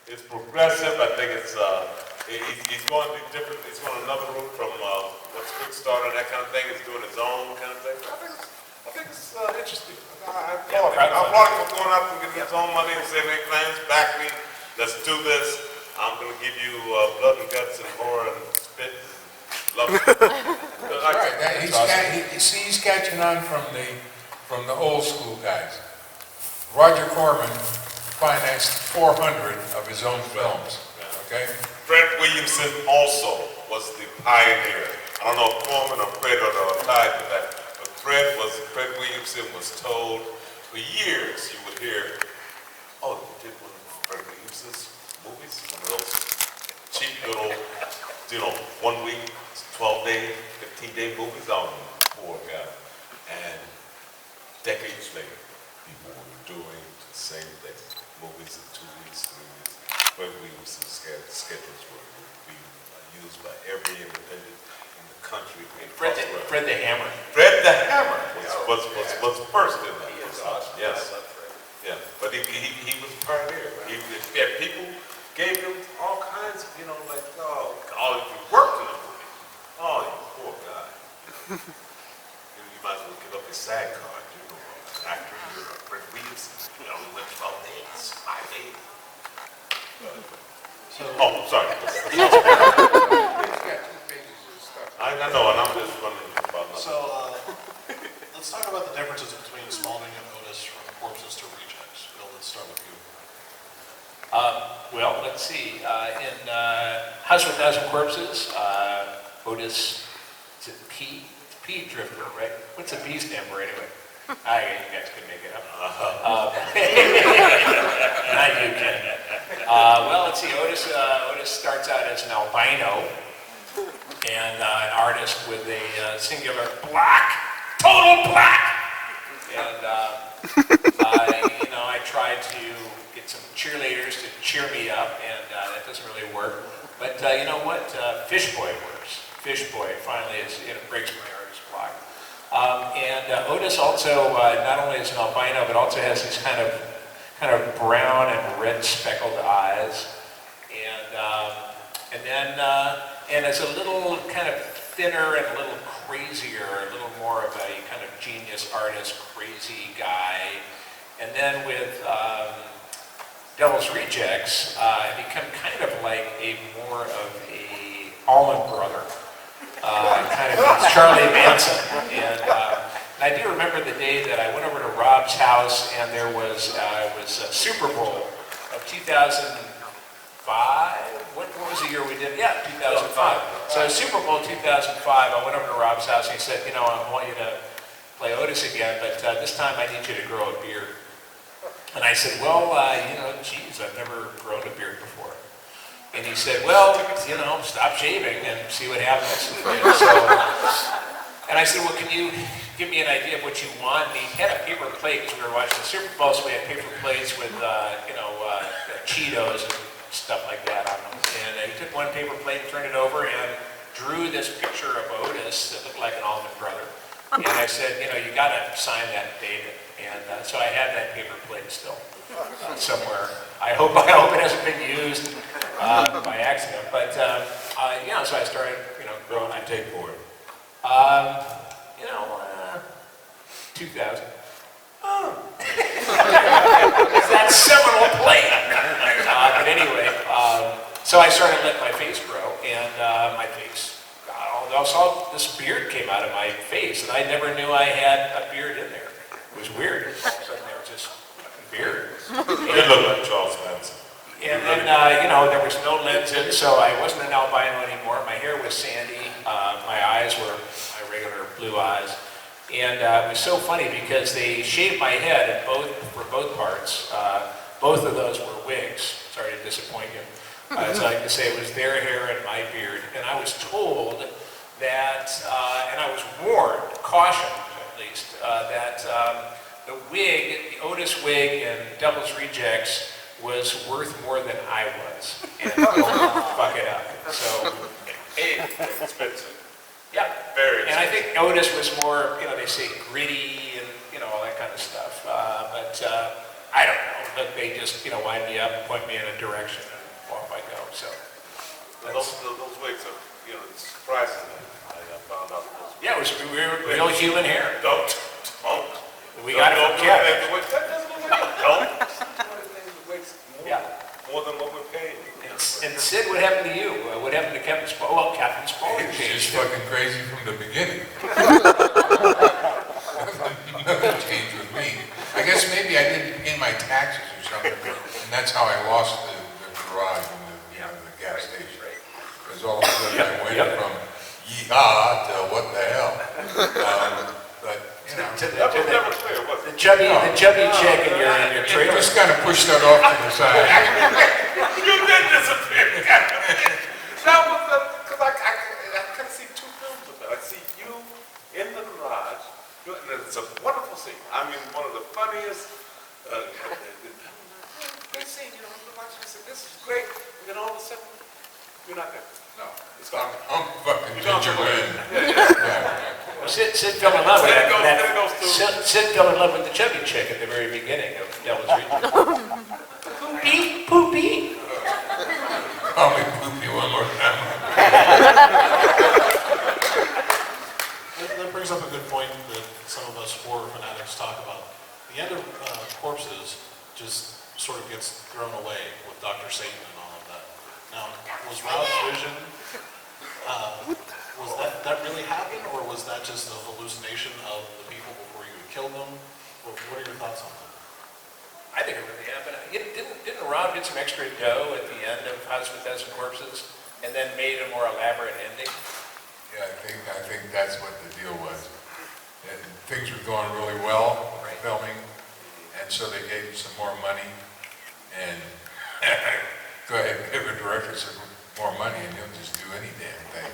It's progressive. I think it's he's going to different. He's going another route from what's Kickstarter, that kind of thing. He's doing his own kind of thing. I think it's interesting. I applaud him for going out and getting his own money and saying, "Hey, fans, back me. Let's do this. I'm going to give you blood and guts and horror and spit and love." That's right. He's catching on from the old school guys. Roger Corman financed 400 of his own films. Okay. Fred Williamson also was the pioneer. I don't know if Corman or Fred are tied to that, but Fred Williamson was told for years. You would hear, "Oh, you did one of Fred Williamson's movies, one of those cheap little, 1 week, 12-day, 15-day movies." Oh, poor guy. And decades later, people were doing the same thing. Movies in 2 weeks, 3 weeks. Fred Williamson's schedules were being used by every independent in the country. Fred the Hammer. Fred the Hammer was first in that. He is awesome. Yes. I love Fred. Yeah, but he was a pioneer. People gave him all kinds of, like, if you worked in a movie, you poor guy. You might as well give up your SAG card, an actor, you're Fred Williamson. We went 12 days, 5 days. Sorry. I know, and I'm just running about nothing. So, let's talk about the differences between Spalding and Otis from corpses to rejects. Bill, let's start with you. Well, let's see. In House of a Thousand Corpses, Otis, is it P? P Drifter, right? What's a P stand for anyway? You guys can make it up. Not you, Ken. Well, let's see. Otis starts out as an albino and an artist with a singular total black. And I tried to get some cheerleaders to cheer me up, and that doesn't really work. But you know what? Fish Boy works. Fish Boy finally breaks my artist block. And Otis also not only is an albino, but also has these kind of brown and red speckled eyes, and is a little kind of thinner and a little crazier, a little more of a kind of genius artist, crazy guy. And then with Devil's Rejects, I become kind of like more of a Allman Brother. Kind of Charlie Manson. And I do remember the day that I went over to Rob's house and there was a Super Bowl of 2005. What was the year we did? Yeah, 2005. So Super Bowl 2005, I went over to Rob's house and he said, I want you to play Otis again, but this time I need you to grow a beard. And I said, well, geez, I've never grown a beard before. And he said, well, stop shaving and see what happens. And I said, well, can you give me an idea of what you want? And he had a paper plate because we were watching the Super Bowl, so we had paper plates with, Cheetos and stuff like that on them. And he took one paper plate and turned it over and drew this picture of Otis that looked like an Allman Brother. And I said, you got to sign that, David. And so I had that paper plate still somewhere. I hope it hasn't been used by accident. But so I started, growing. I take for it. 2000. Oh. It's that seminal plate. But anyway, so I started letting my face grow, and my face, also this beard came out of my face, and I never knew I had a beard in there. It was weird. All of a sudden there was just a beard. You look like Charles Manson. And then, there was no lens in, so I wasn't an albino anymore. My hair was sandy. My eyes were my regular blue eyes. And it was so funny because they shaved my head for both parts. Both of those were wigs. Sorry to disappoint you. As I like to say, it was their hair and my beard. And I was told that, and I was warned, cautioned at least, that the Otis wig in Devil's Rejects was worth more than I was. And don't fuck it up. So, Expensive. yeah. Very expensive. And I think Otis was more, they say gritty and, all that kind of stuff. But I don't know. But they just, wind me up and point me in a direction. And So Those wigs are, it's surprising that I found out those. yeah, it was real human hair. Don't. We got it from Don't. Kev. That doesn't look like don't. Yeah. More than what we're paying. And Sid, what happened to you? What happened to Captain Spaulding? Well, Captain Spaulding It's changed. just fucking crazy from the beginning. Nothing changed with me. I guess maybe I didn't pay my taxes or something, and that's how I lost the garage and the gas station. Because all of a sudden I went from yeehaw to what the hell. But, That was never clear, was it? The chubby chick in your I trailer. just kind of pushed that off to the side. You did disappear. That was because I could see two films of that. I see you in the garage, and it's a wonderful scene. I mean, one of the funniest. Good scene, I'm watching. I said, "This is great," and then all of a sudden, you're not there. No, it's gone. I'm fucking Ginger Lynn. Well, Sid fell in love with Then it that. goes through. Sid fell in love with the chubby chick at the very beginning of Devil's Rejects. Poopy, poopy. Call me poopy one more time. That brings up a good point that some of us horror fanatics talk about. The end of Corpses just sort of gets thrown away with Dr. Satan and all of that. Now, was Rob's vision, was that really happen, or was that just a hallucination of the people before you had killed them? What are your thoughts on that? I think it really happened. Didn't Rob get some extra dough at the end of House with a Thousand Corpses and then made a more elaborate ending? Yeah, I think that's what the deal was. And things were going really well, filming, and so they gave him some more money, and go ahead and give a director some more money and he'll just do any damn thing.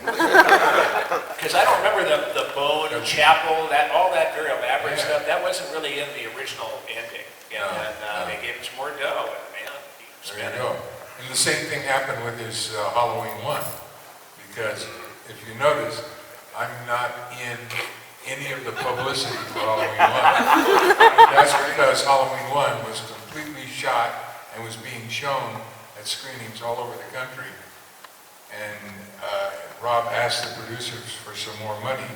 Because I don't remember the bone chapel, all that very elaborate stuff. That wasn't really in the original ending. And they gave him some more dough, and man, he There spent you go. And the same thing happened with his Halloween 1, because if you notice, I'm not in any of the publicity for Halloween 1. That's because Halloween 1 was completely shot and was being shown at screenings all over the country. And Rob asked the producers for some more money,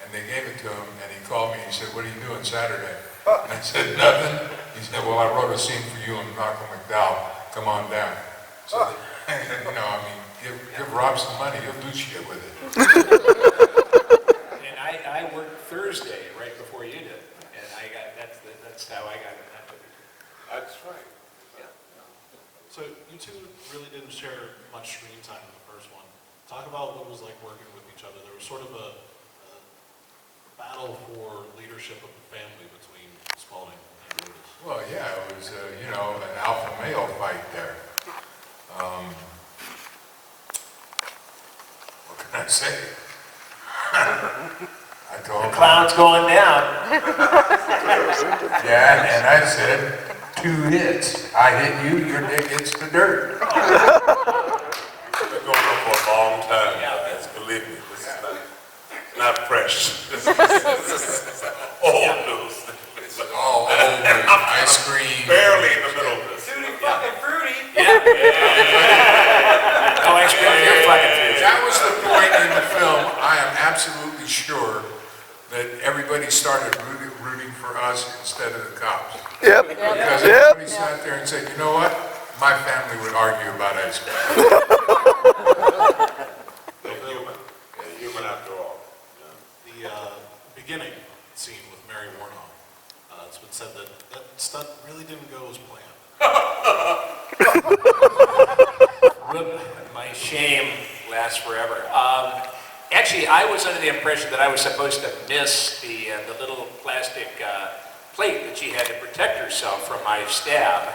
and they gave it to him, and he called me and he said, "What are you doing Saturday?" And I said, "Nothing." He said, "Well, I wrote a scene for you and Malcolm McDowell. Come on down." So, give Rob some money, he'll do shit with it. And I worked Thursday right before you did, and that's how I got it. That's right. So you two really didn't share much screen time in the first one. Talk about what it was like working with each other. There was sort of a battle for leadership of the family between Spaulding and Otis. Well, yeah, it was, an alpha male fight there. What can I say? I told him. The clown's going down. Yeah, and I said, 2 hits. I hit you, your dick hits the dirt. It's been going on for a long time, guys. Believe me, this is not fresh. This is old news. It's all over. Ice cream. Barely in the middle of this. Tutti fucking fruity. Oh, ice cream, you're fucking food. That was the point in the film, I am absolutely sure, that everybody started rooting for us instead of the cops. Yep. Because everybody sat there and said, "You know what? My family would argue about ice cream." They're human after all. The beginning scene with Mary Woronov, it's been said that stunt really didn't go as planned. My shame lasts forever. Actually, I was under the impression that I was supposed to miss the little plastic plate that she had to protect herself from my stab.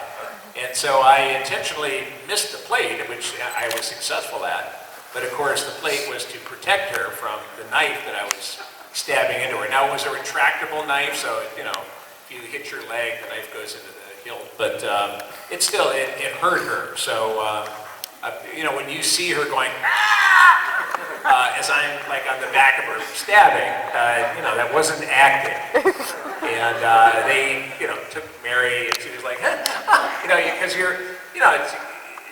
And so I intentionally missed the plate, which I was successful at. But of course, the plate was to protect her from the knife that I was stabbing into her. Now, it was a retractable knife, so, if you hit your leg, the knife goes into the hilt. But it hurt her. So, when you see her going, as I'm like on the back of her stabbing, that wasn't acting. And they, took Mary, and she was like, because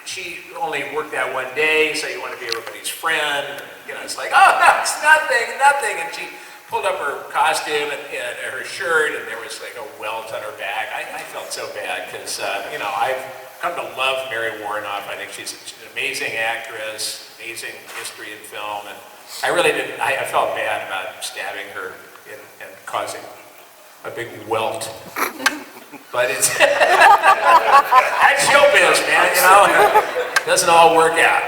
she only worked that one day, so you want to be everybody's friend. And, you know, it's like, oh, that's nothing. And she pulled up her costume and her shirt, and there was like a welt on her back. I felt so bad because, you know, I've come to love Mary Woronov. I think she's an amazing actress, amazing history in film, and I really didn't, I felt bad about stabbing her and causing a big welt. But it's, that's showbiz, man, you know? It doesn't all work out.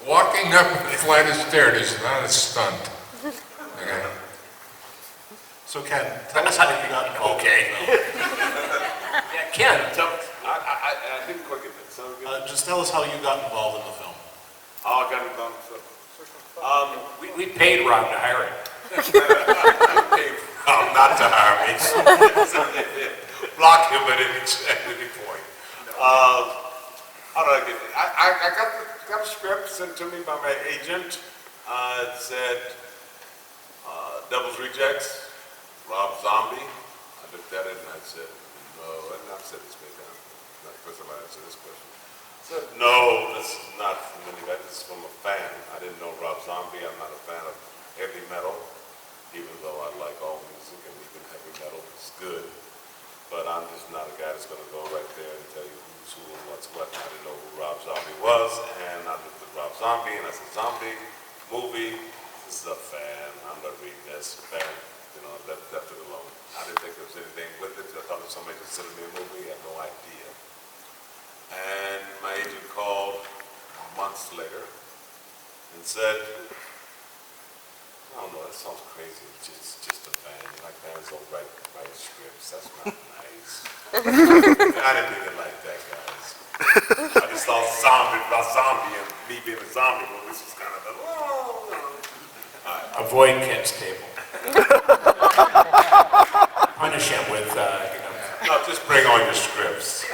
Walking up a flight of stairs is not a stunt. Okay. So Ken, tell us how you got involved. Okay. Yeah, Ken, I didn't quite get that. So Just tell us how you got involved in the film. I got it done. we paid Rob to hire him. Not to hire me. Block him at any point. How did I get it? I got the script sent to me by my agent. It said Devil's Rejects, Rob Zombie. I looked at it and I said, no, and I've said this many times. Not the first time I answered this question. I said, no, this is not from anybody. This is from a fan. I didn't know Rob Zombie. I'm not a fan of heavy metal, even though I like all music and even heavy metal is good. But I'm just not a guy that's going to go right there and tell you who's who and what's what. I didn't know who Rob Zombie was, and I looked at Rob Zombie and I said, Zombie, movie, this is a fan. I'm not reading this fan. You know, left it alone. I didn't think there was anything with it. I thought if somebody considered me a movie, I had no idea. And my agent called months later and said, I don't know, that sounds crazy. It's just a fan. Like fans don't write scripts. That's not nice. I didn't think it like that, guys. I just thought zombie and me being a zombie movies was kind of a, Avoid Ken's table. Punish him with, no, just bring on your scripts.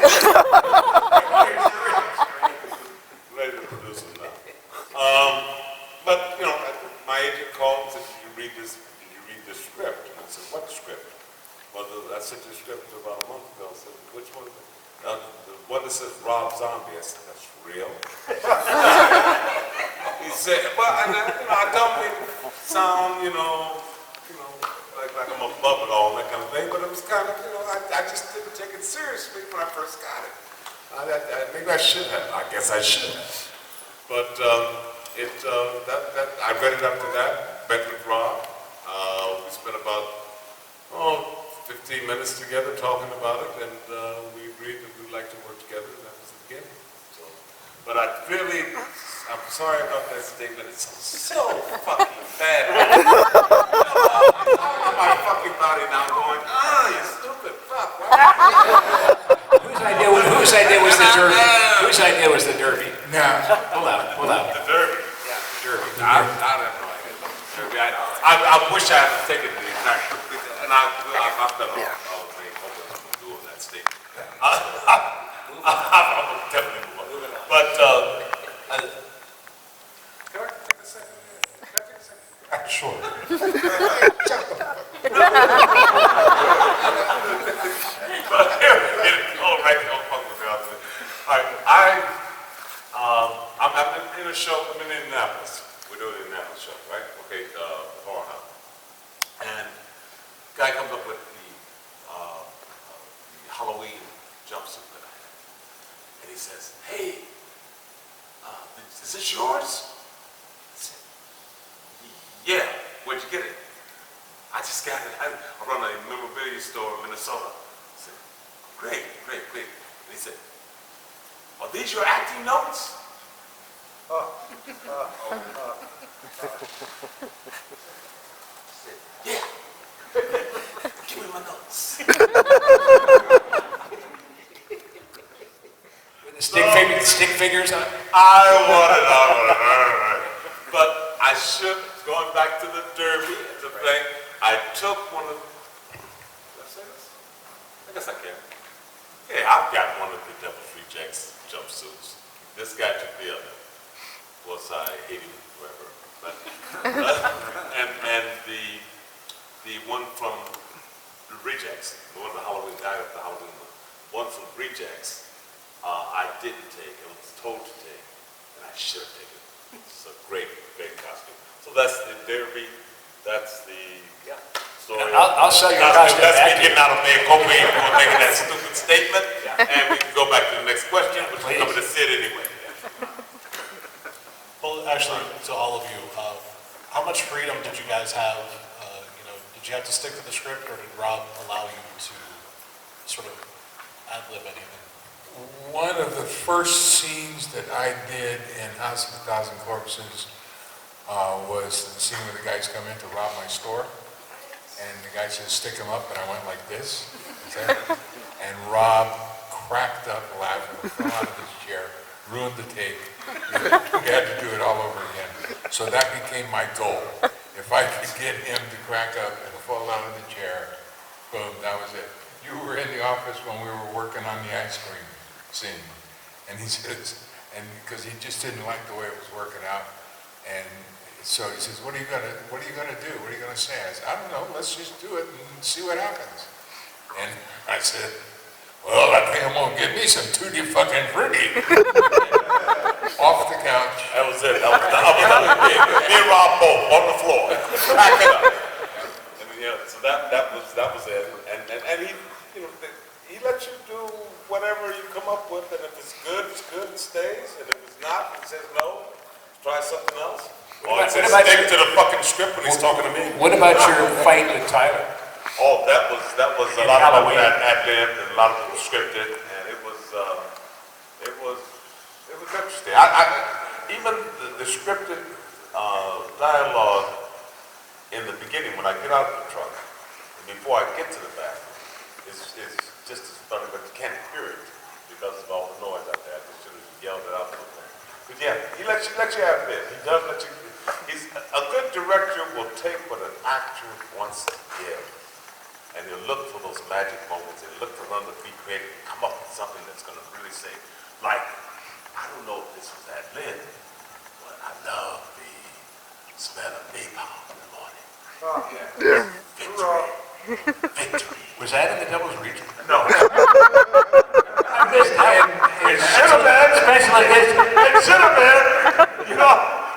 Ready to produce them now. But, you know, my agent called and said, did you read this script? And I said, what script? Well, I sent you a script about a month ago. I said, which one? The one that says Rob Zombie. I said, that's real? He said, well, I don't mean to sound, like I'm above it all and that kind of thing, but it was kind of, I just didn't take it seriously when I first got it. Maybe I should have. I guess I should have. But I read it after that, met with Rob. We spent about 15 minutes together talking about it, and we agreed that we'd like to work together, and that was the beginning. So, but I'm sorry about that statement. It's so fucking bad. My fucking body now going, you stupid fuck. whose idea was the derby? Whose idea was the derby? Now, Pull out. The Derby. Yeah, the derby. I have no idea. Derby. I wish I had taken the exact, and I've done all the things I'm doing that statement. I'm definitely moving on. But, can I take a second? sure. But here, all right, don't fuck with me out there. All right, I'm in a show, I'm in Indianapolis. We're doing an Indianapolis show, right? Okay, horror house. And the guy comes up with the Halloween jumpsuit that I have. And he says, hey, is this yours? I said, yeah, where'd you get it? I just got it. I run a memorabilia store in Minnesota. I said, great. And he said, are these your acting notes? I said, yeah. Give me my notes. With the stick figures on it? I want it. But I should, going back to the Derby, the thing, I took one of, did I say this? I guess I can. Yeah, I've got one of the Devil's Rejects jumpsuits. This guy took the other. Of course, I hate him, whoever. And the one from the Rejects, the one the Halloween guy of the Halloween one from Rejects, I didn't take. I was told to take, and I should have taken it. It's a great, great costume. So that's the derby. That's the story. I'll sell your costume That's back me to getting out of Mayor Cobain for making that stupid statement. And we can go back to the next question, which is coming to Sid anyway. Well, actually, to all of you, how much freedom did you guys have? Did you have to stick to the script, or did Rob allow you to sort of ad-lib anything? One of the first scenes that I did in House of a Thousand Corpses was the scene where the guys come in to rob my store, and the guy says, stick him up, and I went like this, and Rob cracked up laughing, fell out of his chair, ruined the tape. We had to do it all over again. So that became my goal. If I could get him to crack up and fall out of the chair, boom, that was it. You were in the office when we were working on the ice cream scene. And he says, and because he just didn't like the way it was working out. And so he says, what are you gonna do? What are you gonna say? I said, I don't know, let's just do it and see what happens. And I said, well, I think I'm gonna get me some Tutti fucking frutti. Off the couch. That was it. Me and Rob both on the floor. Crack it up. And so that was it. And he, he lets you do whatever you come up with, and if it's good, it stays. And if it's not, he says no. Try something else. Or he says stick to the fucking script when he's talking to me. What about your fight with Tyler? Oh, that was a lot of it ad-libbed and a lot of it was scripted, and it was interesting. Even the scripted dialogue in the beginning when I get out of the truck, and before I get to the bathroom, is just as funny, but you can't hear it because of all the noise out there. I just should have yelled it out a little bit. But yeah, he lets you have it. He does let you. A good director will take what an actor wants to give. And he'll look for those magic moments, and he'll look for them to be creative and come up with something that's going to really say, like, I don't know if this was ad lib, but I love the smell of napalm in the morning. Oh, yeah. Victory. Was that in the Devil's Region? No. It should have been. Special edition. It should have been.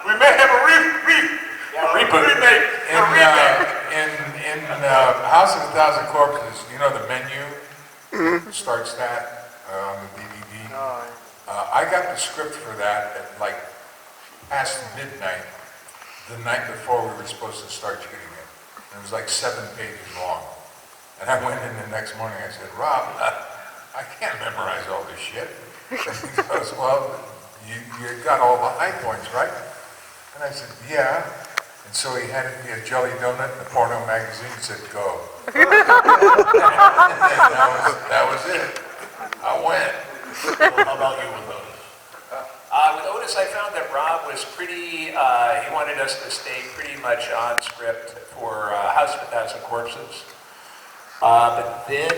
We may have a remake. In House of a Thousand Corpses, the menu starts that on the DVD. I got the script for that at like past midnight, the night before we were supposed to start shooting it. And it was like 7 pages long. And I went in the next morning, I said, Rob, I can't memorize all this shit. And he goes, well, you got all the high points, right? And I said, yeah. And so he handed me a jelly donut and a porno magazine and said, go. that was it. I went. Well, how about you with Otis? With Otis, I found that Rob was pretty, he wanted us to stay pretty much on script for House of a Thousand Corpses. But then,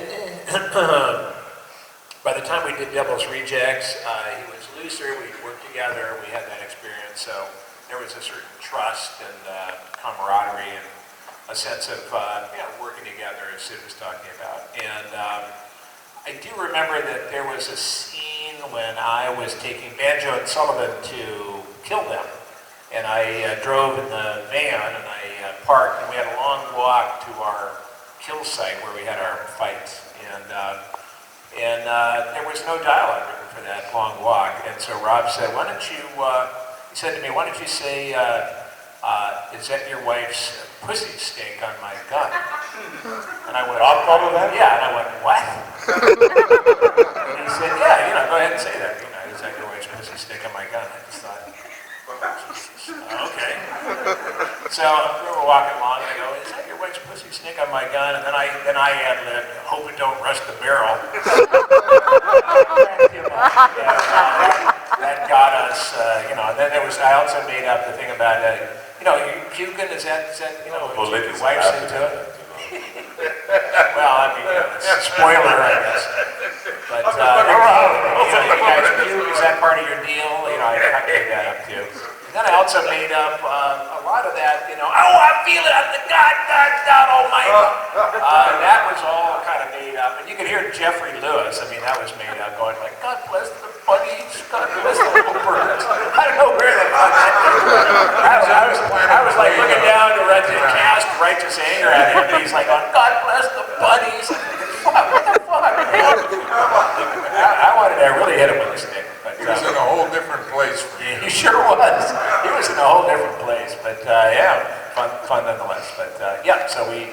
by the time we did Devil's Rejects, he was looser, we worked together, we had that experience, so there was a certain trust and camaraderie and a sense of working together, as Sid was talking about. And I do remember that there was a scene when I was taking Banjo and Sullivan to kill them. And I drove in the van and I parked, and we had a long walk to our kill site where we had our fights. And there was no dialogue written for that long walk. And so Rob said, why don't you, he said to me, why don't you say, is that your wife's pussy stink on my gun? And I went, Rob thought of that? yeah. And I went, what? And he said, yeah, go ahead and say that. Is that your wife's pussy stink on my gun? I just thought, okay. So we were walking along, and I go, is that your wife's pussy stink on my gun? And then I ad-libbed, hope it don't rust the barrel. That got us, and then there was, I also made up the thing about, puking, is that Well, your ladies wife's have into it? Well, I mean, it's a spoiler, I guess. But, you guys puke, is that part of your deal? I made that up too. And then I also made up a lot of that, oh, I feel it, I'm the God Almighty. That was was all kind of made up. And you could hear Jeffrey Lewis, I mean, that was made up, going like, God bless the bunnies, God bless the little birds. I don't know where that got that. I was like looking down to cast righteous anger at him, and he's like, oh, God bless the bunnies. What the fuck? I really hit him with a stick. But, He was in a whole different place for you. he sure was. He was in a whole different place. But yeah, fun nonetheless. But yeah, so we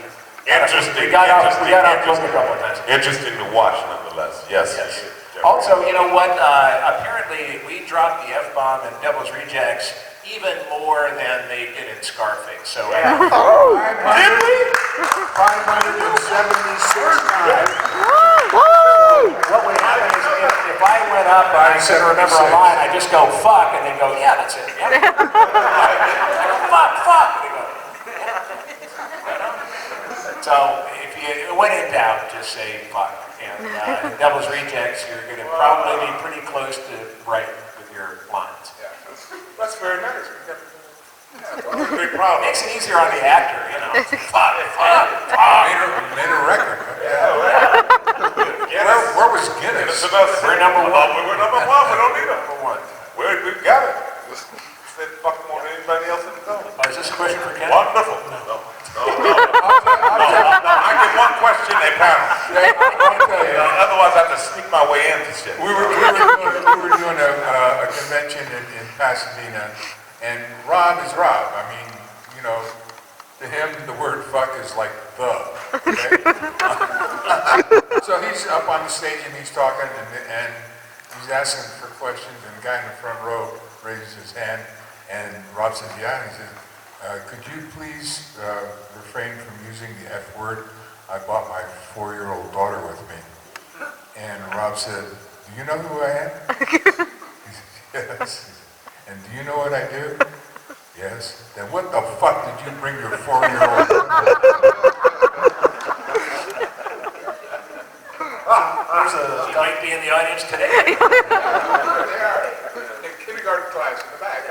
got off a couple of times. Interesting to watch, nonetheless. Yes. Also, you know what? Apparently, we dropped the F-bomb in Devil's Rejects even more than they did in Scarface. So, Did we? 576 times. what would happen is if I went up and I couldn't remember a line, I just go fuck, and they go, yeah, that's it. Yeah. I go, fuck. And they go, yeah. So when in doubt, just say fuck. And Devil's Rejects, you're going to probably be pretty close to right with your lines. Yeah. That's very nice. Great problem. Makes it easier on the actor, you know. Fuck. Made a record. Where was Guinness? We're number one. We're number one. We don't need number one. We've got it. Said fuck more than anybody else in the building. Oh, is this a question for Ken? Wonderful. No. I get one question a panel. Otherwise, I have to sneak my way into shit. We were doing a convention in Pasadena, and Rob is Rob. I mean, you know, to him, the word fuck is like the. Okay? So he's up on the stage and he's talking and he's asking for questions, and the guy in the front row raises his hand, and Rob says, yeah, and he says, could you please refrain from using the F word? I brought my 4-year-old daughter with me. And Rob said, do you know who I am? He said, yes. And do you know what I do? Yes. Then what the fuck did you bring your 4-year-old? You might be in the audience today. They are. In kindergarten class in the back.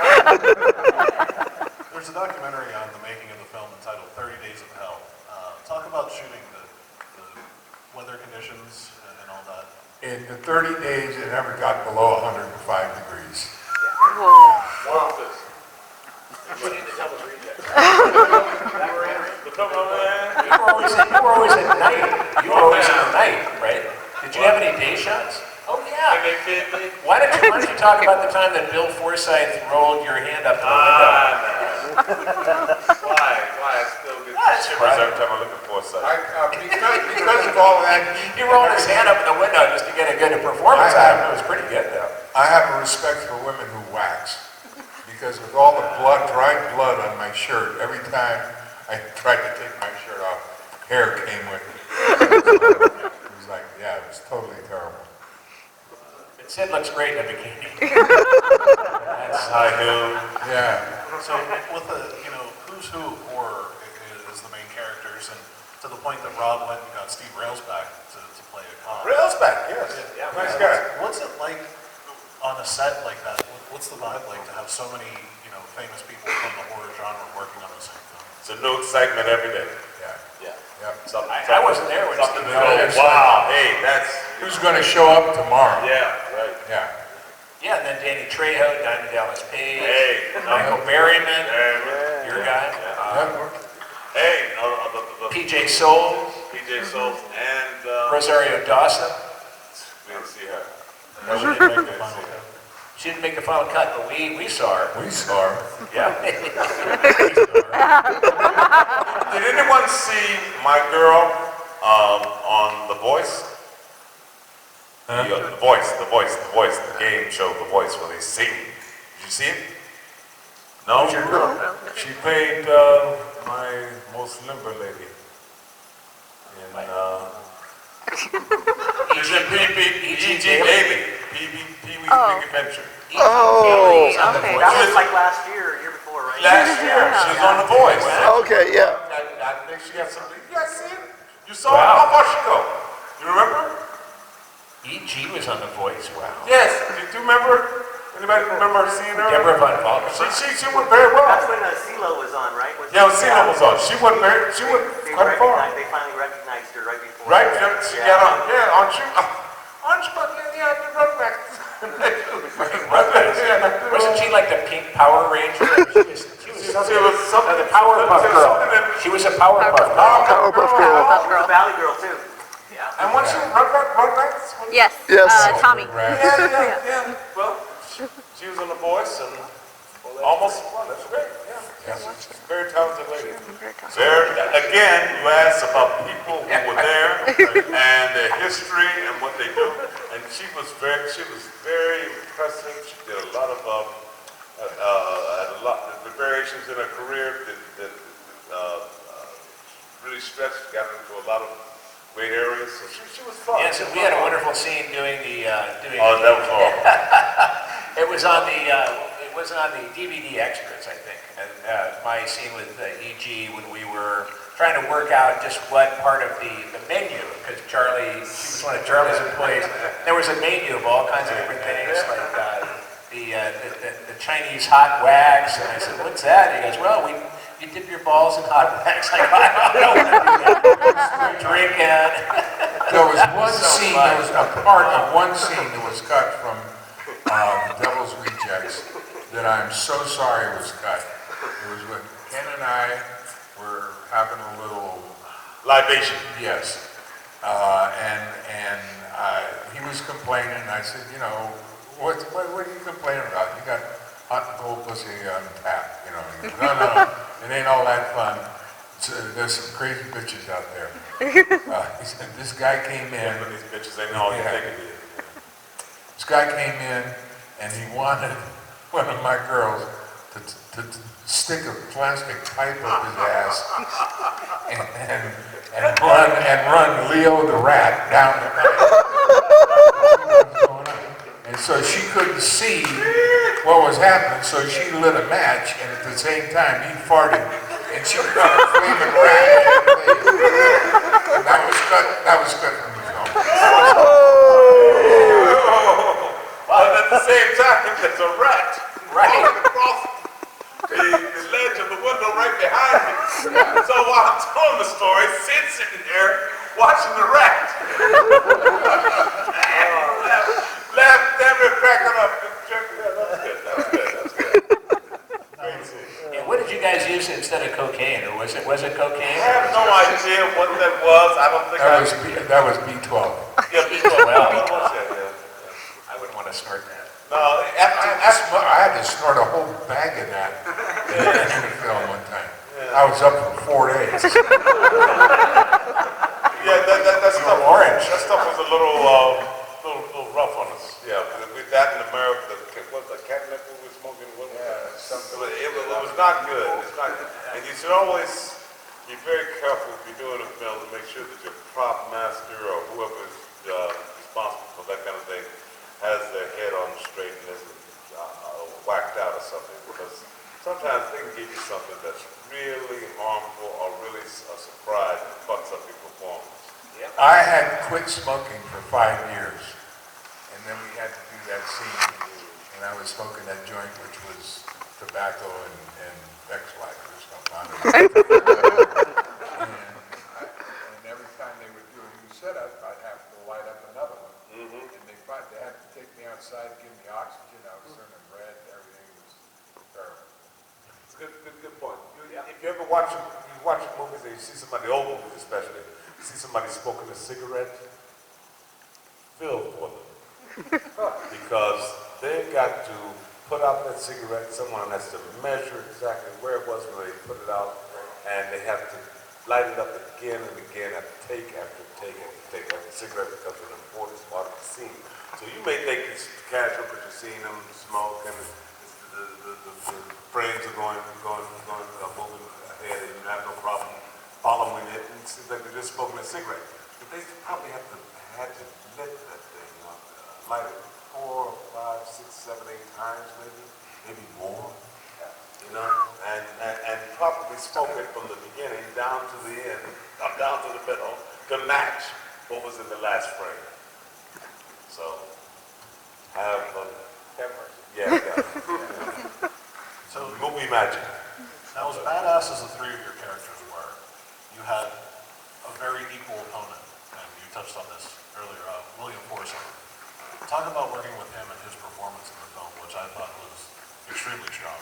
There's a documentary on the making of the film entitled 30 Days of Hell. Talk about shooting the weather conditions and all that. In the 30 days, it never got below 105 degrees. What's this? You were always at night. You were always in the night, right? Did you have any day shots? Oh yeah. Why don't you talk about the time that Bill Forsythe rolled your hand up to the window? Why? I still get shivers every time I look at Forsythe. Because of all of that, He rolled his hand up in the window just to get a good performance out of it. It was pretty good though. I have a respect for women who wax. Because with all the blood, dried blood on my shirt, every time I tried to take my shirt off, hair came with it. It was like, yeah, it was totally terrible. But Sid looks great in a bikini. High heel. Yeah. So with the, who's who of horror is the main characters, and to the point that Rob went and got Steve Railsback to play a cop. Railsback, yes. Yeah, Nice guy. What's it like on a set like that? What's the vibe like to have so many, famous people from the horror genre working on the same film? It's a new excitement every day. Yeah. I wasn't there when Something Steve to go, wow, hey, that's... Who's going to show up tomorrow? Yeah, right. Yeah. Yeah, and then Danny Trejo, Diamond Dallas Page, Hey. Michael Berryman, Hey, your guy, hey, the PJ Soul, PJ Souls and... Rosario Dawson. we didn't see her. No, she didn't make the final cut. She didn't make the final cut, but we saw her. We saw her. Yeah. Did anyone see my girl on The Voice? The Voice, the game show The Voice where they sing. Did you see it? No? She played my most limber lady. She's in E.G. Bailey. Pee-wee's Big Adventure. Oh, okay. That was like last year or year before, right? Last year, she was on The Voice. Okay, yeah. I think she had something. You guys see it? You saw it? How far she go? You remember? E.G. was on The Voice, wow. Yes. Do you remember? Anybody remember seeing her? Deborah Von Falk. She went very well. That's when CeeLo was on, right? Yeah, CeeLo was on. She went quite far. They finally recognized her right before. Right? She got on. Yeah, aren't you? Aren't you? Yeah, I've been running back. Wasn't she like the pink Power Ranger? She was something. The Powerpuff Girl. She was a Powerpuff Girl. Powerpuff Girl. The Valley Girl, too. Yeah. And once you Rugrats? Yes. Yes. Tommy. Yeah. Well, she was on The Voice and almost won. That's great. Yeah. She's a very talented lady. There, again, you asked about people who were there and their history and what they do. And she was very impressive. She did a lot of the variations in her career that really stretched, got into a lot of great areas. So she was fun. Yes, and we had a wonderful scene doing the. Oh, that was horrible. It was on the. It wasn't on the DVD extras, I think. And my scene with E.G. when we were trying to work out just what part of the menu, because she was one of Charlie's employees. There was a menu of all kinds of different things, like the Chinese hot wax. And I said, "What's that?" He goes, "Well, you dip your balls in hot wax." Like, I don't want to do that. Drinking. There was one scene, there was a part of one scene that was cut from Devil's Rejects that I'm so sorry was cut. It was when Ken and I were having a little Libation. yes, and he was complaining. I said, you know, what are you complaining about? You got hot and cold pussy on tap, you know. He goes, no, it ain't all that fun. There's some crazy bitches out there. He said, this guy came in. But these bitches ain't all you think it is. This guy came in and he wanted one of my girls to stick a plastic pipe up his ass and run Leo the rat down the pipe. And so she couldn't see what was happening, so she lit a match, and at the same time he farted, and she got a flaming rat in her face. And that was cut from the film. But at the same time, there's a rat Right. across the ledge of the window right behind me. So while I'm telling the story, Sid's sitting there watching the rat. Laugh, damn it, cracking up. That was good. Great scene. And what did you guys use instead of cocaine, or was it cocaine? I have no idea what that was. I don't think That was B12. Yeah, B12. Well, Yeah. I wouldn't want to snort that. No, I had to snort a whole bag of that in the film one time. I was up for 4 days. yeah, that stuff. Orange. That stuff was a little rough on us. Yeah, with that in America, what the catnip we were smoking? What was that? It was not good. It's not good. And you should always be very careful if you're doing a film to make sure that your prop master or whoever is responsible for that kind of thing has their head on straight and isn't whacked out or something, because sometimes they can give you something that's really harmful or really a surprise and fucks up your performance. I had quit smoking for 5 years, and then we had to do that scene, and I was smoking that joint, which was tobacco and X-Lax or something on it. And every time they would do a new setup, I'd have to light up another one. And they had to take me outside, give me oxygen. I was turning red. Everything was terrible. It's a good point. If you ever watch movies and you see somebody, old movies especially, you see somebody smoking a cigarette, feel for them. Because they got to put out that cigarette, someone has to measure exactly where it was when they put it out, and they have to light it up again and again, after take after take after take. Like the cigarette becomes an important part of the scene. So you may think it's casual because you're seeing them smoke and the frames are moving ahead and you have no problem following it. And it seems like they're just smoking a cigarette. But they probably had to lit that thing up, light it 4, 5, 6, 7, 8 times maybe more. You know, and probably smoke it from the beginning down to the end, down to the middle, to match what was in the last frame. So, have mercy. Yeah. So, Movie magic. now as badass as the three of your characters were, you had a very equal opponent, and you touched on this earlier, William Forsythe. Talk about working with him and his performance in the film, which I thought was extremely strong.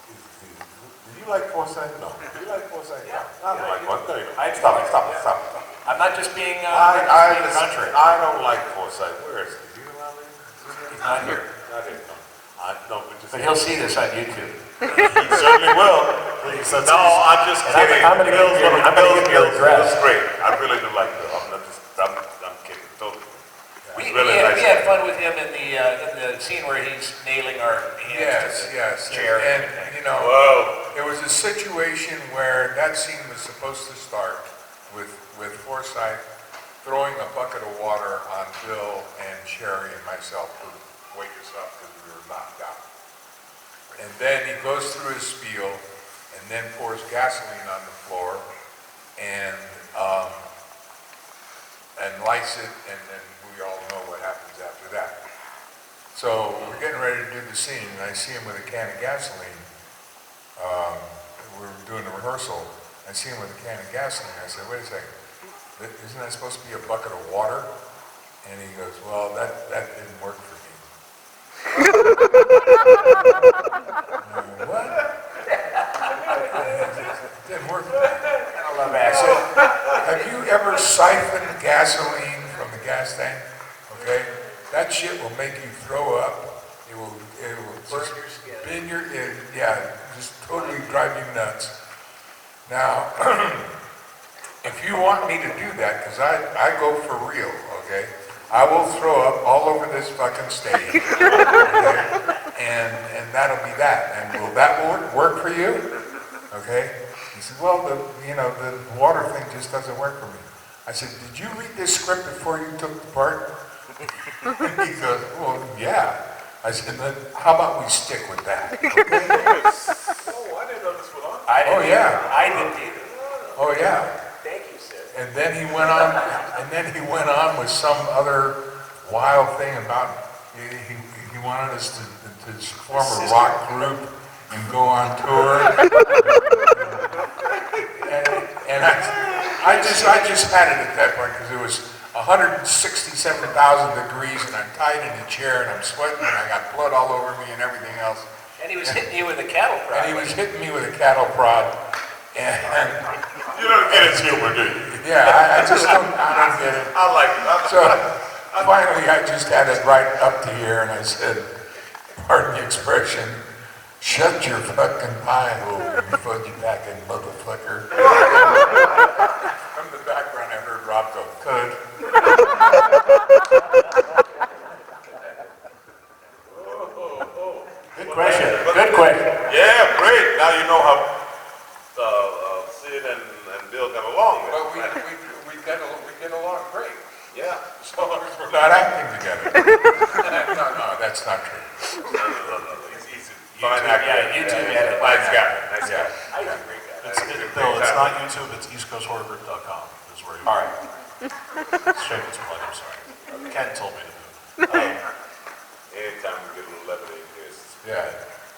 Do you like Forsythe? No. Do you like Forsythe? Yeah. I don't like one thing. I- Stop. I'm not just being, contrary. I don't like Forsythe. Where is he? Do you know where He's not here. Not here. No, we just. But he'll see this on YouTube. He certainly will. No, I'm just And kidding. I'm gonna give you your address. Bill's great. I really do like Bill. I'm kidding. Totally. We Really had, nice we had guy. fun with him in the scene where he's nailing our hands to the Yes. chair. And, you know, Whoa. there was a situation where that scene was supposed to start with Forsythe throwing a bucket of water on Bill and Sherry and myself to wake us up because we were knocked out. And then he goes through his spiel and then pours gasoline on the floor and lights it, and then we all know what happens after that. So we're getting ready to do the scene, and I see him with a can of gasoline. We're doing a rehearsal. I see him with a can of gasoline. I said, wait a second, isn't that supposed to be a bucket of water? And he goes, well, that didn't work for me. What? It didn't work for me. I love I acid. said, have you ever siphoned gasoline from the gas tank? Okay? That shit will make you throw up. It will Burn just your skin. bend your, just totally drive you nuts. Now, if you want me to do that, because I go for real, okay? I will throw up all over this fucking stage, okay? And that'll be that. And will that work for you? Okay? He said, well, the water thing just doesn't work for me. I said, did you read this script before you took the part? He goes, well, yeah. I said, then how about we stick with that? Okay? Oh, I didn't know this was on. I didn't Oh, yeah. I didn't either. Oh, yeah. Thank you, Sid. And then he went on with some other wild thing about, he wanted us to form a rock group and go on tour. And I just had it at that point because it was 167,000 degrees and I'm tied in a chair and I'm sweating and I got blood all over me and everything else. And he was hitting you with a cattle prod. And he was hitting me with a cattle prod. And You don't get his humor, do you? yeah, I just don't get it. I like it. So finally I just had it right up to here and I said, pardon the expression, shut your fucking pie hole, you fudgy packing motherfucker. From the background I heard Rob go, "Could." Good question. Good question. Yeah, great. Now you know how Sid and Bill got along. But we get along great. Yeah. So long as we're not acting together. No, that's not true. No. He's fine actor. Yeah, YouTube had it. Nice guy. Nice guy. I was a great guy. Bill, it's not YouTube, it's eastcoasthorrorgroup.com is where you. All right. Shameless plug, I'm sorry. Ken told me to do it. Anytime we get a little levity in this. Yeah.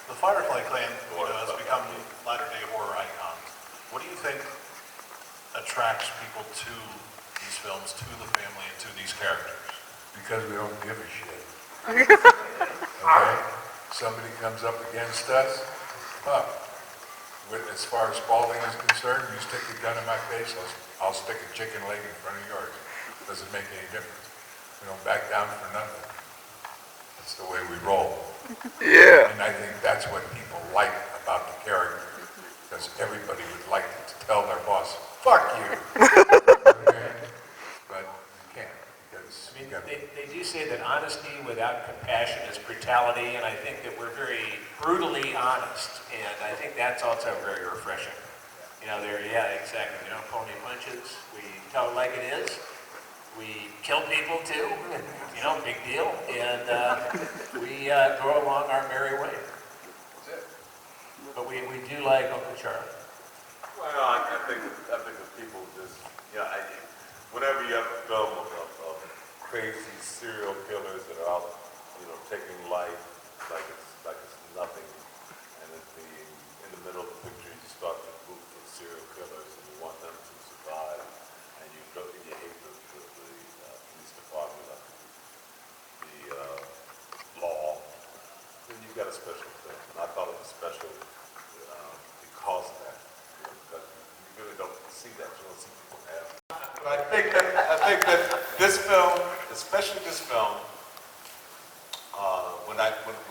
The Firefly Clan, has become latter-day horror icons. What do you think attracts people to these films, to the family, and to these characters? Because we don't give a shit. Okay? Somebody comes up against us, as far as Spalding is concerned, you stick a gun in my face, I'll stick a chicken leg in front of yours. Doesn't make any difference. We don't back down for nothing. That's the way we roll. Yeah. And I think that's what people like about the character. Because everybody would like to tell their boss, fuck you. Okay? But you can't, because I mean, they do say that honesty without compassion is brutality, and I think that we're very brutally honest, and I think that's also very refreshing. You know, exactly. We don't pull any punches. We tell it like it is. We kill people too, big deal, and we go along our merry way. that's it. But we do like Uncle Charlie. Well, I think that people just, whenever you have a film of crazy serial killers that are out, taking life, special film, and I thought it was special because of that. Because you really don't see that. You don't see people have. But I think that this film, especially this film, when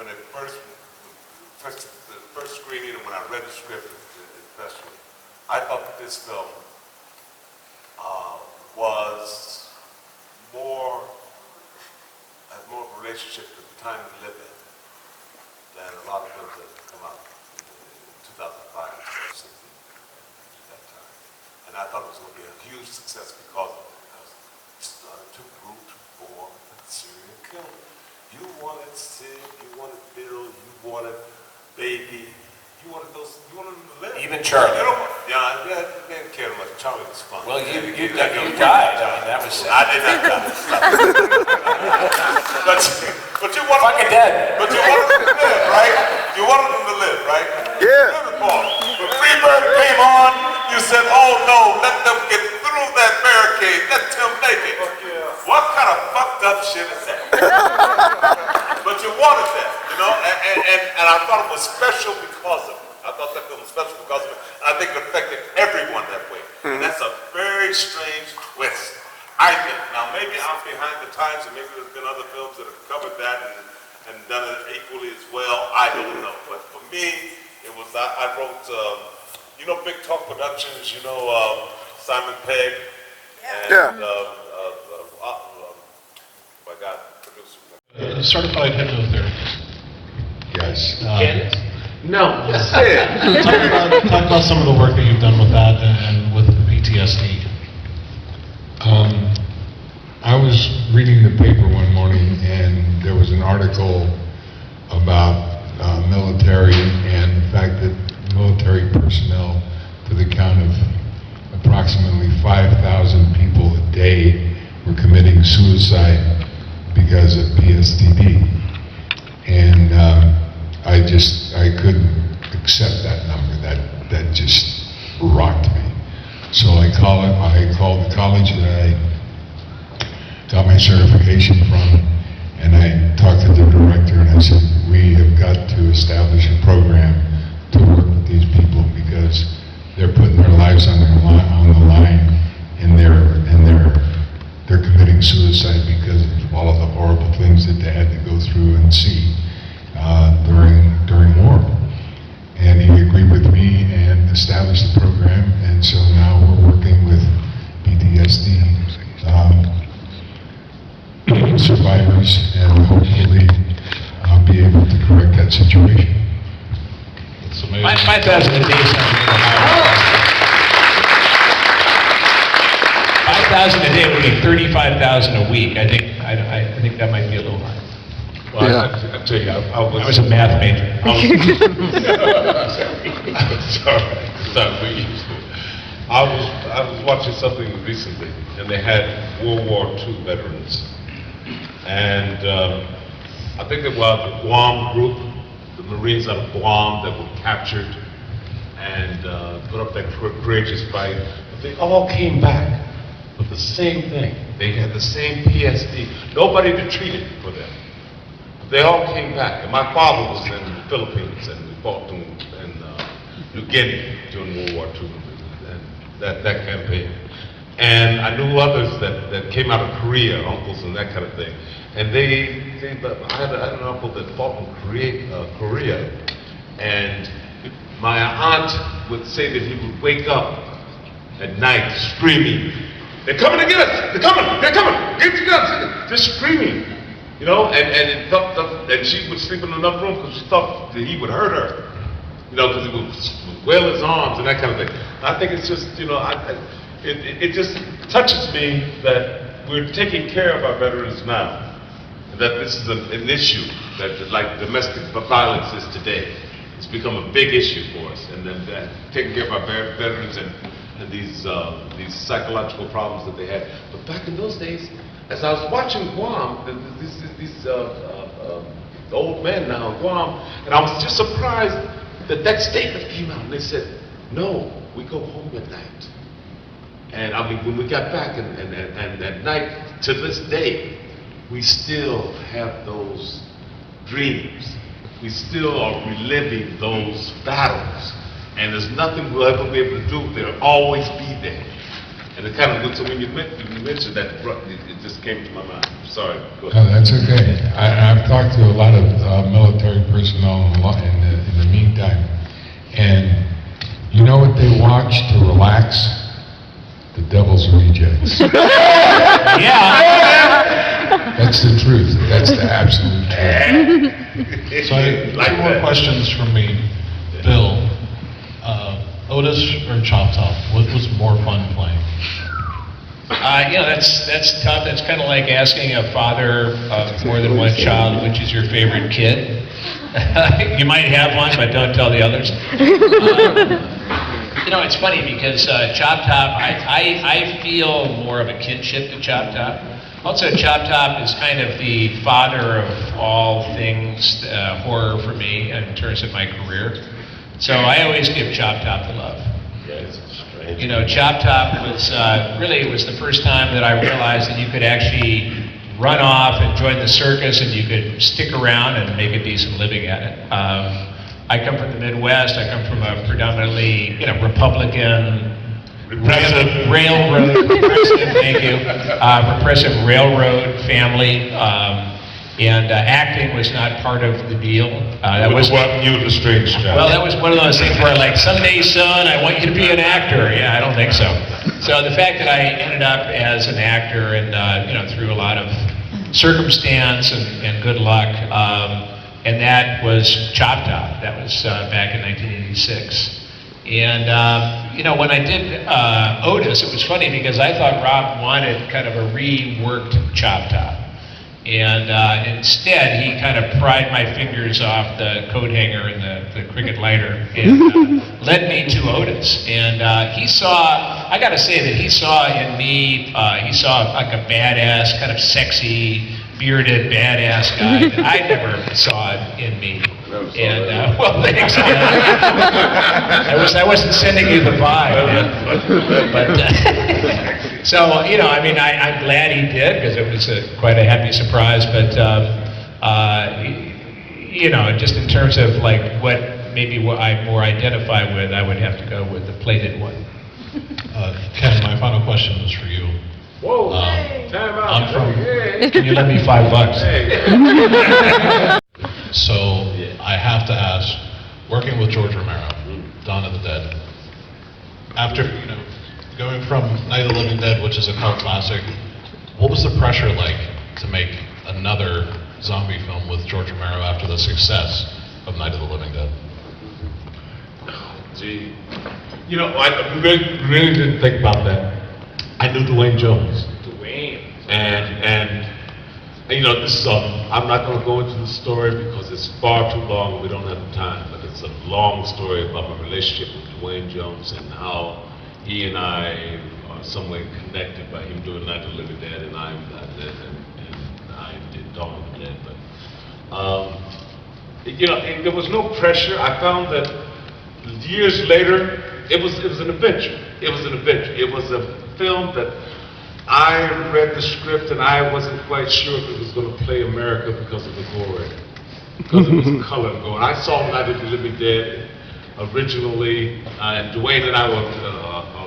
it the first screening and when I read the script especially, I thought that this film was had more of a relationship to the time we live in than a lot of films that have come out in 2005 or 2016 at that time. And I thought it was going to be a huge success because of it, because it started to root for a serial killer. You wanted Sid, you wanted Bill, you wanted Baby, you wanted them to live. Even Charlie. Yeah, they didn't care much. Charlie was fun. Well, you died. I mean, that was sad. I did not die. but you wanted Fucking dead. But you wanted them to live, right? You wanted them to live, right? Yeah. When Freebird came on, you said, "Oh no, let them get through that barricade. Let them make it." What kind of fucked up shit is that? But you wanted that, you know, and I thought it was special because of it. I thought that film was special because of it. And I think it affected everyone that way. And that's a very strange twist, I think. Now, maybe I'm behind the times, and maybe there's been other films that have covered that and done it equally as well. I don't know. But for me, it was, I wrote, you know, Big Talk Productions, you know, Simon Pegg. And, my God, producer. Certified hypnotherapist. Yes. No, Sid. Talk about some of the work that you've done with that and with PTSD. I was reading the paper one morning, and there was an article about military and the fact that military personnel, to the count of approximately 5,000 people a day, were committing suicide because of PTSD. And I couldn't accept that number. That just rocked me. So I called the college that I got my certification from, and I talked to the director, and I said, we have got to establish a program to work with these people because they're putting their lives on the line, and they're committing suicide because of all of the horrible things that they had to go through and see during war. And he agreed with me and established the program, and so now we're working with PTSD survivors, and hopefully I'll be able to correct that situation. It's amazing. 5,000 a day sounds a little high. 5,000 a day would be 35,000 a week. I think that might be a little high. Well, Yeah. I tell you, I I was a math major. I was watching something recently, and they had World War II veterans, and I think it was the Guam group, the Marines out of Guam that were captured and put up that courageous fight. But they all came back with the same thing. They had the same PSD. Nobody had treated for them. They all came back, and my father was in the Philippines, and we fought in New Guinea during World War II, and that campaign. And I knew others that came out of Korea, uncles and that kind of thing. And I had an uncle that fought in Korea, and my aunt would say that he would wake up at night screaming, "They're coming to get us! They're coming! They're coming! Get your guns!" Just screaming. You know, and she would sleep in another room because she thought that he would hurt her. You know, because he would wail his arms and that kind of thing. I think it's just, you know, it just touches me that we're taking care of our veterans now. And that this is an issue that, like domestic violence is today. It's become a big issue for us. And then taking care of our veterans and these psychological problems that they had. But back in those days, as I was watching Guam, these old men now in Guam, and I was just surprised that statement came out, and they said, "No, we go home at night." And I mean, when we got back, and at night, to this day, we still have those dreams we still are reliving those battles. And there's nothing we'll ever be able to do. They'll always be there. And it kind of looks, so when you mentioned that, it just came to my mind. Sorry, go ahead. No, that's okay. I've talked to a lot of military personnel in the meantime, and you know what they watch to relax? The Devil's Rejects. Yeah. That's the truth. That's the absolute truth. So I have two more questions from me. Bill, Otis or Chop Top? What was more fun playing? That's tough. That's kind of like asking a father of more than one child, which is your favorite kid. You might have one, but don't tell the others. It's funny because Chop Top, I feel more of a kinship to Chop Top. Also, Chop Top is kind of the father of all things horror for me in terms of my career. So I always give Chop Top the love. Chop Top was really, it was the first time that I realized that you could actually run off and join the circus and you could stick around and make a decent living at it. I come from the Midwest. I come from a predominantly, Republican, repressive railroad family. And acting was not part of the deal. That was what you the strange job. Well, that was one of those things where, like, someday, son, I want you to be an actor. Yeah, I don't think so. So the fact that I ended up as an actor and, through a lot of circumstance and good luck, and that was Chop Top. That was back in 1986. And, when I did Otis, it was funny because I thought Rob wanted kind of a reworked Chop Top. And instead, he kind of pried my fingers off the coat hanger and the cricket lighter and led me to Otis. And I got to say that he saw in me, he saw like a badass, kind of sexy, bearded, badass guy that I never saw in me. And, well, thanks. I wasn't sending you the vibe, man. But, so, I'm glad he did, because it was quite a happy surprise, but, just in terms of, like, what I more identify with, I would have to go with the plated one. Ken, my final question is for you. Whoa, time out. Can you lend me $5? So I have to ask, working with George Romero, Dawn of the Dead, after going from Night of the Living Dead, which is a cult classic, what was the pressure like to make another zombie film with George Romero after the success of Night of the Living Dead? Gee, I really didn't think about that. I knew Dwayne Jones. And this is I'm not going to go into the story because it's far too long and we don't have the time, but it's a long story about my relationship with Dwayne Jones and how he and I are some way connected by him doing Night of the Living Dead and I did Dawn of the Dead. But, there was no pressure. I found that years later, it was an adventure. It was an adventure. It was a film that I read the script and I wasn't quite sure if it was going to play America because of the gore, because it was color and gore. I saw Night of the Living Dead originally, and Dwayne and I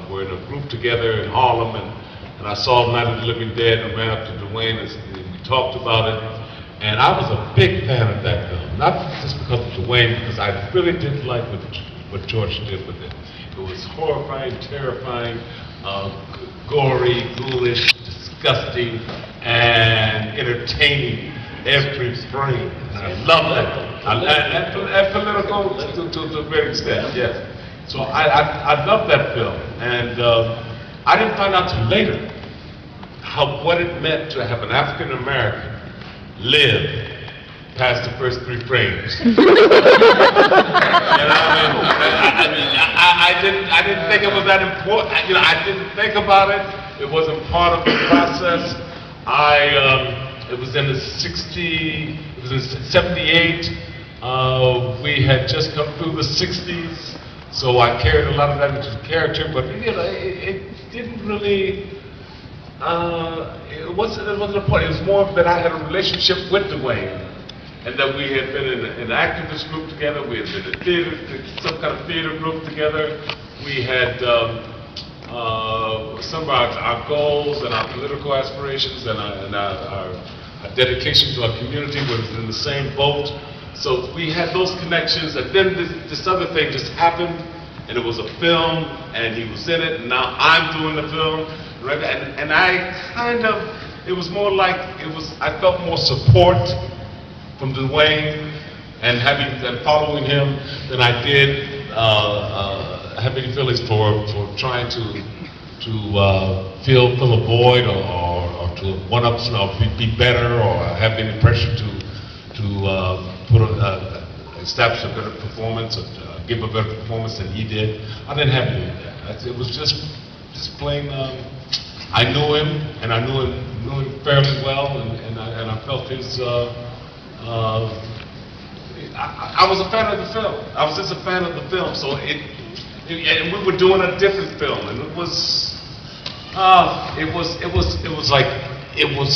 were in a group together in Harlem, and I saw Night of the Living Dead and ran up to Dwayne and we talked about it, and I was a big fan of that film, not just because of Dwayne, because I really did like what George did with it. It was horrifying, terrifying, gory, ghoulish, disgusting, and entertaining every frame. And I love that. And political to a great extent, yes. So I love that film. And I didn't find out till later what it meant to have an African American live past the first 3 frames. I didn't think it was that important. I didn't think about it. It wasn't part of the process. It was in 78. We had just come through the 60s, so I carried a lot of that into the character, but it didn't really, it wasn't a point. It was more that I had a relationship with Dwayne. and that we had been in an activist group together, we had been in theater, some kind of theater group together. We had some of our goals and our political aspirations and our dedication to our community was in the same boat. So we had those connections, and then this other thing just happened, and it was a film, and he was in it, and now I'm doing the film, right? And I kind of, it was more like, I felt more support from Dwayne and following him than I did having feelings for trying to fill a void or to one up, be better, or have any pressure to establish a better performance, or give a better performance than he did. I didn't have any of that. It was just plain. I knew him, and I knew him fairly well, and I felt his. I was a fan of the film. I was just a fan of the film. So and we were doing a different film, and it was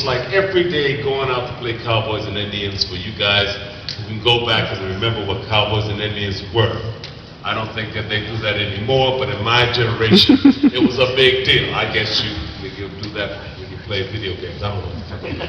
like every day going out to play Cowboys and Indians for you guys who can go back and remember what Cowboys and Indians were. I don't think that they do that anymore, but in my generation, it was a big deal. I guess you do that when you play video games. I don't know.